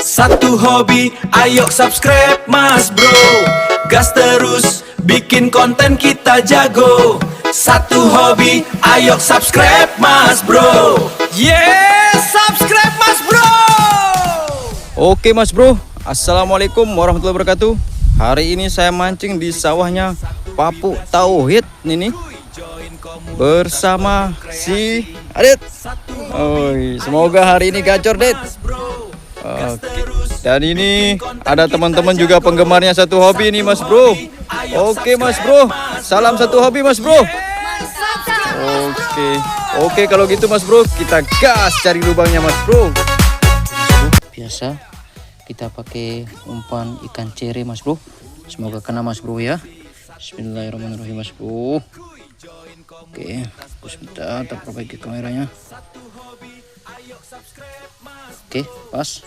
Satu hobi, ayo subscribe Mas Bro. Gas terus, bikin konten kita jago. Satu hobi, ayo subscribe Mas Bro. Yeah, subscribe Mas Bro. Oke Mas Bro, Assalamualaikum warahmatullahi wabarakatuh. Hari ini saya mancing di sawahnya Papuk Tauhid ini bersama si Adit. Semoga hari ini gacor, Dit. Oke. Dan ini ada teman-teman juga penggemarnya satu hobi ini Mas Bro. Oke Mas Bro, salam satu hobi Mas Bro. Oke kalau gitu Mas Bro, kita gas cari lubangnya Mas Bro. Biasa kita pakai umpan ikan cere Mas Bro. Semoga kena Mas Bro ya. Bismillahirrahmanirrahim Mas Bro. Oke, sebentar kita perbaiki kameranya. Oke, pas.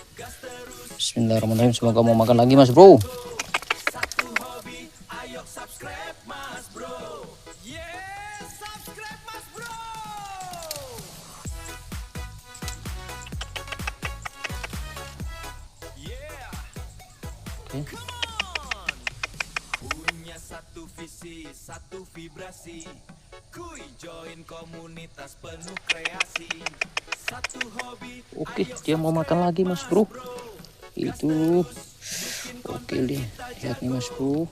Bismillahirrahmanirrahim. Semoga mau makan lagi Mas Bro. Oke. Punya satu visi, satu vibrasi. Kuy join komunitas penuh kreasi. Satu hobi. Oke, dia mau makan lagi Mas Bro. Itu. Oke, lihat nih Mas Bro.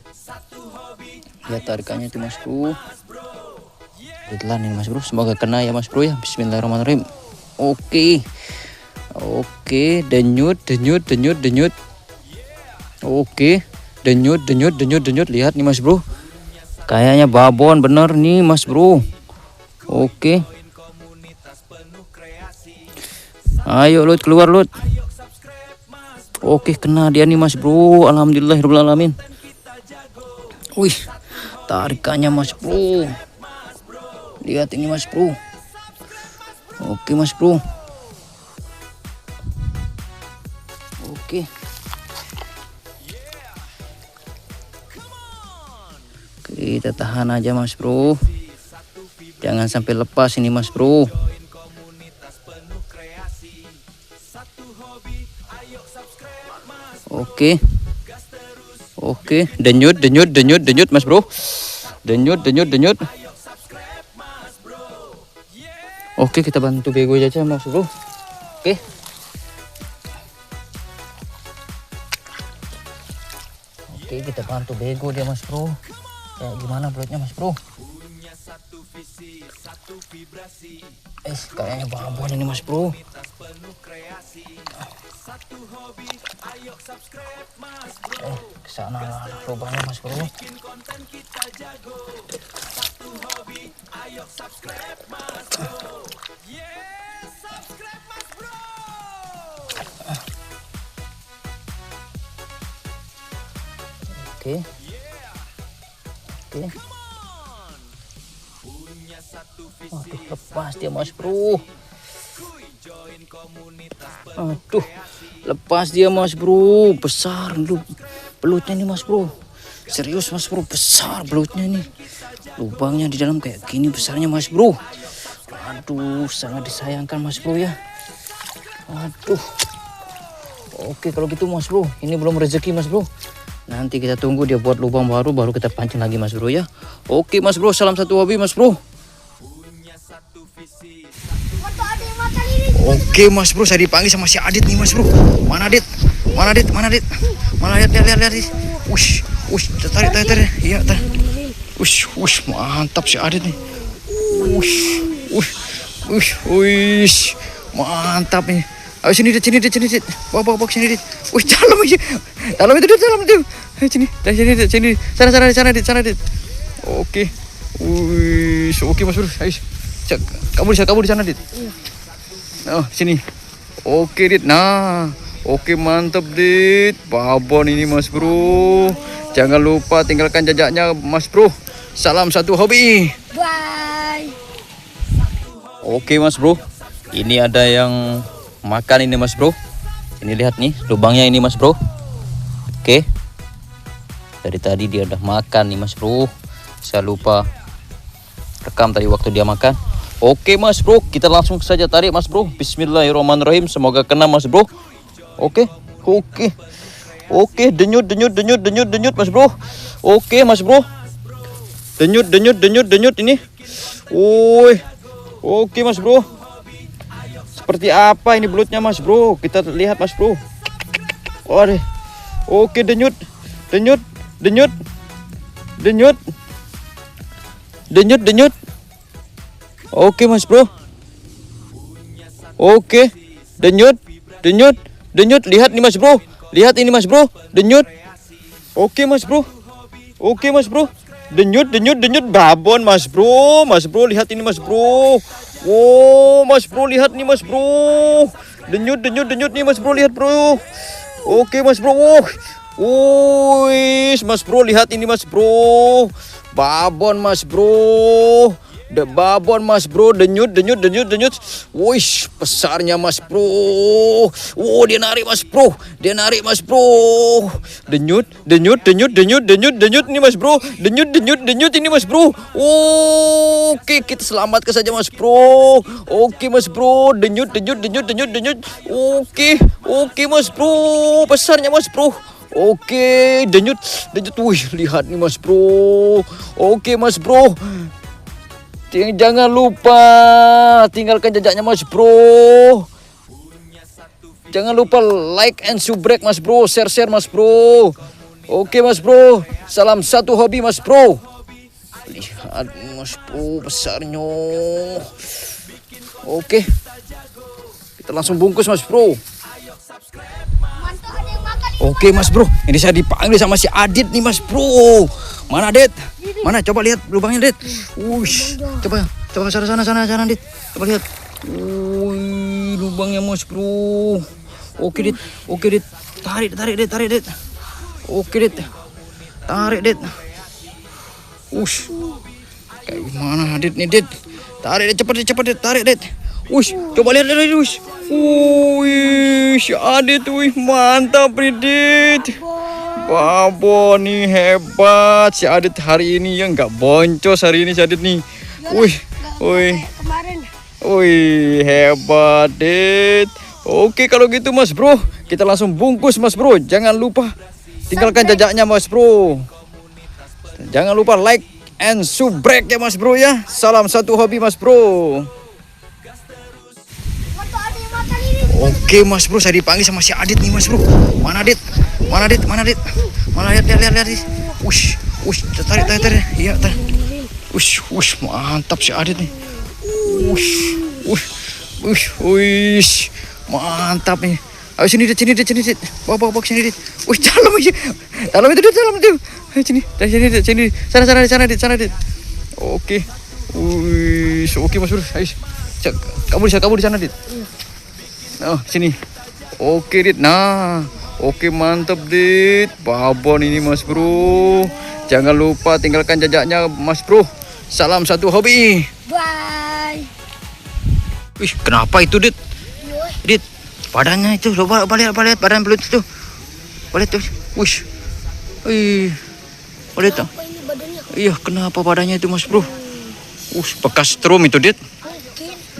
Lihat tarikannya itu Mas Bro. Lihatlah nih Mas Bro. Semoga kena ya Mas Bro ya. Bismillahirrahmanirrahim. Oke, denyut. Oke, denyut. Lihat nih Mas Bro. Kayaknya babon bener nih Mas Bro. Oke. Ayo Lut, keluar Lut. Oke, kena dia nih Mas Bro. Alhamdulillahirrahmanirrahim. Wih, tarikannya Mas Bro. Lihat ini Mas Bro. Oke Mas Bro. Oke. Kita tahan aja Mas Bro. Jangan sampai lepas ini Mas Bro. Oke, denyut Mas Bro. Denyut. Oke, kita bantu bego aja Mas Bro. Oke, kita bantu bego dia Mas Bro. Kayak gimana belutnya Mas Bro? Kayaknya babon ini Mas Bro. Kesana lubangnya Mas Bro. Oke. Aduh, lepas dia Mas Bro. Aduh, lepas dia Mas Bro. Besar lu belutnya nih Mas Bro. Serius Mas Bro, besar belutnya nih. Lubangnya di dalam kayak gini besarnya Mas Bro. Aduh, sangat disayangkan Mas Bro ya. Aduh. Oke kalau gitu Mas Bro, ini belum rezeki Mas Bro. Nanti kita tunggu dia buat lubang baru kita pancing lagi Mas Bro ya. Oke Mas Bro, salam satu hobi Mas Bro. Oke Mas Bro, saya dipanggil sama si Adit nih Mas Bro. Mana Adit? Lihat. Wush, tarik. Iya, tarik. Wush, mantap si Adit nih. Wush, mantap nih. Ayo sini Dit. Bawa sini Dit. Wih, dalam itu. Sini. Sana Dit. Oke. Wih, oke Mas Bro. Ayo. Kabur di sana Dit. Oh, sini. Oke Dit. Nah, oke mantap Dit. Babon ini Mas Bro. Jangan lupa tinggalkan jejaknya Mas Bro. Salam satu hobi. Bye. Oke Mas Bro. Ini ada yang makan ini Mas Bro. Ini lihat nih lubangnya ini Mas Bro. Oke. Dari tadi dia udah makan nih Mas Bro. Saya lupa rekam tadi waktu dia makan. Oke Mas Bro, kita langsung saja tarik Mas Bro. Bismillahirrahmanirrahim. Semoga kena Mas Bro. Oke. Oke, denyut Mas Bro. Oke, Mas Bro. Denyut ini. Woi. Oke, Mas Bro. Seperti apa ini belutnya, Mas Bro? Kita lihat, Mas Bro. Waduh. Oke, denyut. Oke, Mas Bro. Oke, denyut. Lihat nih, Mas Bro. Lihat ini, Mas Bro. Denyut. Oke, Mas Bro. Denyut. Babon, Mas Bro. Mas Bro, lihat ini, Mas Bro. Wow, Mas Bro, lihat nih, Mas Bro. Denyut nih, Mas Bro. Lihat, Bro. Oke, Mas Bro. Wih, Mas Bro, lihat ini, Mas Bro. Babon, Mas Bro. Babon, Mas Bro. Denyut. Wih, besarnya, Mas Bro. Oh, dia narik, Mas Bro. Denyut nih, Mas Bro. Denyut ini, Mas Bro. Oke, kita selamatkan saja, Mas Bro. Oke, Mas Bro. Denyut. Oke, Mas Bro. Besarnya, Mas Bro. Oke, denyut. Wih, lihat nih, Mas Bro. Oke, Mas Bro. Jangan lupa tinggalkan jejaknya, Mas Bro. Jangan lupa like and subscribe, Mas Bro. Share, Mas Bro. Oke, Mas Bro. Salam satu hobi, Mas Bro. Lihat, Mas Bro, besarnya. Oke. Kita langsung bungkus, Mas Bro. Oke, Mas Bro. Ini saya dipanggil sama si Adit nih, Mas Bro. Mana, Adit? Mana? Coba lihat lubangnya, Adit. Wush. Coba sana, Adit. Coba lihat. Wih, lubangnya, Mas Bro. Oke, Dit. Tarik, Dit. Oke, Dit. Tarik, Dit. Wush. Kayak gimana, Adit nih, Dit? Tarik, Dit. Cepat, Dit. Tarik, Dit. Wush. Coba lihat, Wush. Wih, si Adit, wih, mantap, Dit. Babon nih, hebat si Adit hari ini ya, nggak boncos hari ini si Adit nih. Wih, hebat, Dit. Oke, kalau gitu, Mas Bro, kita langsung bungkus, Mas Bro. Jangan lupa tinggalkan jejaknya, Mas Bro. Jangan lupa like and subscribe ya, Mas Bro ya. Salam satu hobi, Mas Bro. Oke, Mas Bro, saya dipanggil sama si Adit nih, Mas Bro. Mana, Adit? Lihat. Wush, tarik. Iya, tarik. Wush, mantap si Adit nih. Wush, mantap nih. Ayo sini, Dit. Bawa sini, Dit. Wush, dalam itu. Ayo sini. Sana, Dit. Oke. Wush, oke, Mas Bro. Ayo. Kabur di sana, Dit. Oh, sini. Oke, Dit. Nah, oke, mantap, Dit. Babon ini, Mas Bro. Jangan lupa tinggalkan jejaknya, Mas Bro. Salam satu hobi. Bye. Wih, kenapa itu, Dit? Dit, badannya itu. Coba lihat badan belut itu. Lihat tuh. Wih. Lihat tuh. Apa ini badannya? Iya, kenapa badannya itu, Mas Bro? Bekas strum itu, Dit.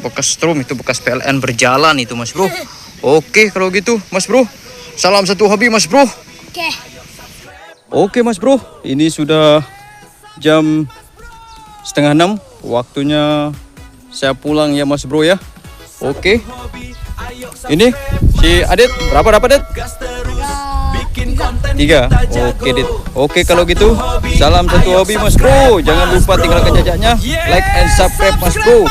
Bekas strum itu, bekas PLN berjalan itu, Mas Bro. Oke, kalau gitu, Mas Bro. Salam satu hobi, Mas Bro. Oke, Mas Bro. Ini sudah jam 5:30. Waktunya saya pulang ya, Mas Bro ya. Oke. Ini si Adit berapa dapat, Dit? 3. Oke, Dit. Oke, kalau gitu salam satu hobi, Mas Bro. Jangan lupa tinggalkan jejaknya, like and subscribe, Mas Bro.